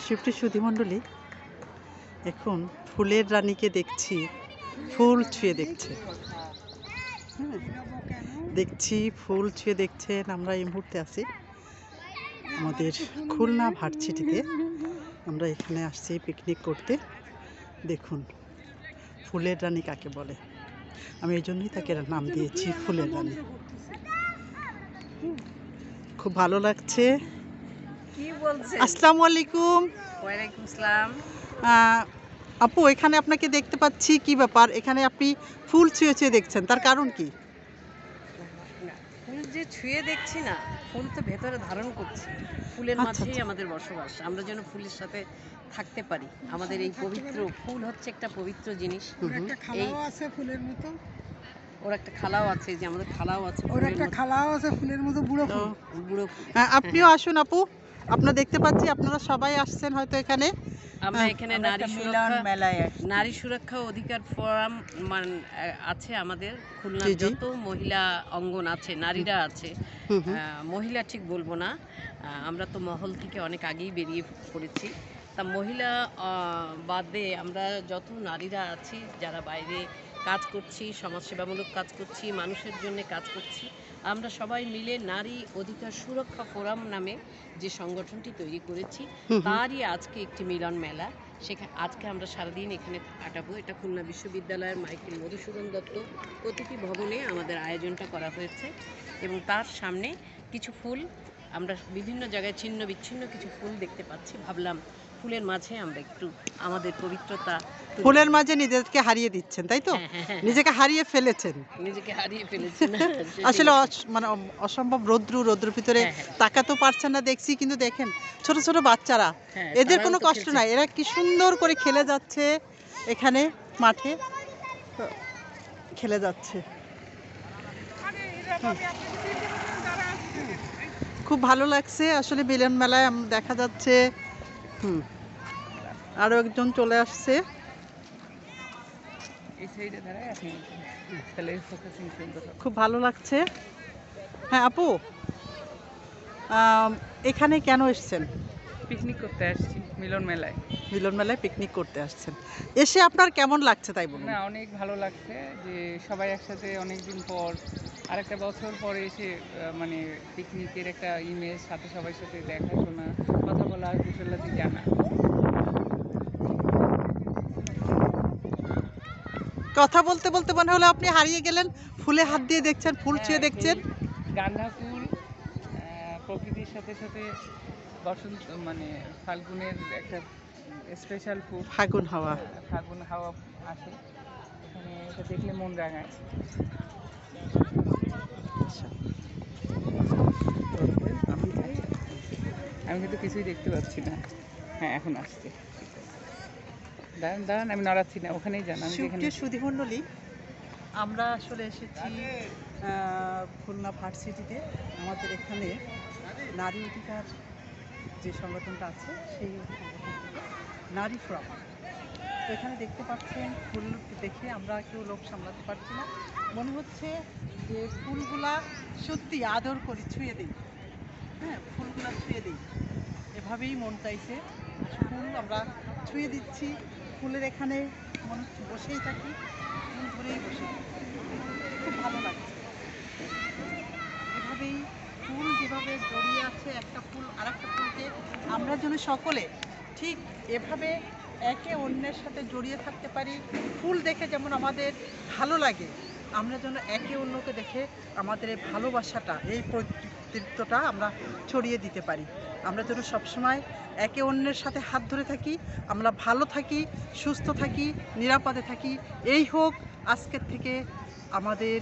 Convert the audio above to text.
শিফটি সুধীমণ্ডলী এখন ফুলের রানীকে দেখছি, ফুল ছুঁয়ে দেখছে। দেখছি ফুল ছুঁয়ে দেখছেন। আমরা এই মুহূর্তে আছি আমাদের খুলনা ভার্সিটিতে। আমরা এখানে আসছি পিকনিক করতে। দেখুন ফুলের রানী কাকে বলে, আমি এই জন্যই তাকে নাম দিয়েছি ফুলের রানী। খুব ভালো লাগছে। আসসালামু আলাইকুম। ওয়ালাইকুম আসসালাম। আপু, এখানে আপনাকে দেখতে পাচ্ছি, কি ব্যাপার? এখানে আপনি ফুল ছুঁয়ে ছুঁয়ে দেখছেন, তার কারণ কি? ফুল যে ছুঁয়ে দেখছি না, ফুল তো ভেতরে ধারণ করছি। ফুলের মাঝেই আমাদের বসবাস। আমরা যেন ফুলের সাথে থাকতে পারি। আমাদের এই পবিত্র ফুল হচ্ছে একটা পবিত্র জিনিস। একটা খালাও আছে ফুলের মতো। ওর একটা খালাও আছে, যে আমাদের খালাও আছে। ওর একটা খালাও আছে ফুলের মতো, বুড়ো ফুল। বুড়ো ফুল। আপনিও আসুন আপু। আপনারা দেখতে পাচ্ছি আপনারা সবাই আসছেন হয়তো এখানে। আমরা এখানে নারী সুরক্ষা অধিকার ফোরাম আছে আমাদের খুলনার। যত মহিলা অঙ্গন আছে, নারীরা আছে, মহিলা ঠিক বলবো না, আমরা তো মহল থেকে অনেক আগেই বেরিয়ে পড়েছি। তা মহিলা বাদে আমরা যত নারীরা আছি, যারা বাইরে কাজ করছি, সমাজসেবামূলক কাজ করছি, মানুষের জন্য কাজ করছি, আমরা সবাই মিলে নারী অধিকার সুরক্ষা ফোরাম নামে যে সংগঠনটি তৈরি করেছি, তারই আজকে একটি মিলন মেলা। সেখানে আজকে আমরা সারাদিন এখানে কাটাবো। এটা খুলনা বিশ্ববিদ্যালয়ের মাইকেল মধুসূদন দত্ত প্রতিটি ভবনে আমাদের আয়োজনটা করা হয়েছে, এবং তার সামনে কিছু ফুল আমরা বিভিন্ন জায়গায় ছিন্ন বিচ্ছিন্ন কিছু ফুল দেখতে পাচ্ছি। ভাবলাম ফুলের মাঝে আমরা একটু আমাদের পবিত্রতা, ফুলের মাঝে নিজেকে হারিয়ে দিচ্ছেন, তাই তো? নিজেকে হারিয়ে ফেলেছেন। নিজেকে হারিয়ে ফেলেছেন আসলে মানে অসম্ভব রৌদ্র ভিতরে তাকাতেও পারছেন না দেখছি, কিন্তু দেখেন ছোট ছোট বাচ্চারা, এদের কোনো কষ্ট নাই, এরা কি সুন্দর করে খেলে যাচ্ছে, এখানে মাঠে খেলে যাচ্ছে। খুব ভালো লাগছে আসলে মিলন মেলায় দেখা যাচ্ছে। আরো একজন চলে আসছে। খুব ভালো লাগছে। হ্যাঁ আপু, এখানে কেন এসেছেন? পিকনিক করতে আসছি মিলন মেলায়। মিলন মেলায় পিকনিক করতে আসছেন, এসে আপনার কেমন লাগছে তাই বলুন? না, অনেক ভালো লাগছে যে সবাই একসাথে অনেকদিন পর, আরেকটা বছর পরে এসে মানে পিকনিকের একটা ইমেজ, সাথে সবার সাথে দেখাশোনা, কথা বলা, কুশলাদি জানা। কথা বলতে বলতে মনে হলো আপনি হারিয়ে গেলেন। ফুলে হাত দিয়ে দেখছেন, ফুল ছুঁয়ে দেখছেন। গাঁদা ফুল প্রকৃতির সাথে সাথে বসন্ত, মানে ফাল্গুনের একটা স্পেশাল ফুল। ফাগুন হাওয়া আসে এখানে, এটা দেখলে মন রাঙায়। আমি কিন্তু কিছুই দেখতে পাচ্ছি না। হ্যাঁ, এখন আসছে। দাঁড়ান, আমি নড়াচ্ছি না, ওখানেই যান। আমি সুধীমণ্ডলী, আমরা আসলে এসেছি খুলনা ভার্সিটিতে। আমাদের এখানে নারী অধিকার যে সংগঠনটা আছে, সেই সংগঠন নারী ফোরাম। তো এখানে দেখতে পাচ্ছেন ফুল দেখে আমরা কেউ লোক সামলাতে পারছি না, মনে হচ্ছে যে ফুলগুলা সত্যি আদর করি, ছুঁয়ে দিই। হ্যাঁ, ফুলগুলা ছুঁয়ে দিই, এভাবেই মন চাইছে। ফুল আমরা ছুঁয়ে দিচ্ছি। ফুলের এখানে মনে হচ্ছে বসেই থাকি, ফুল ধরেই বসে খুব ভালো লাগছে। এভাবেই ফুল যেভাবে জড়িয়ে আছে, একটা ফুল আর একটা ফুলকে, আমরা যেন সকলে ঠিক এভাবে একে অন্যের সাথে জড়িয়ে থাকতে পারি। ফুল দেখে যেমন আমাদের ভালো লাগে, আমরা যেন একে অন্যকে দেখে আমাদের এই ভালোবাসাটা, এই পবিত্রতা আমরা ছড়িয়ে দিতে পারি। আমরা যেন সবসময় একে অন্যের সাথে হাত ধরে থাকি, আমরা ভালো থাকি, সুস্থ থাকি, নিরাপদে থাকি। এই হোক আজকের থেকে আমাদের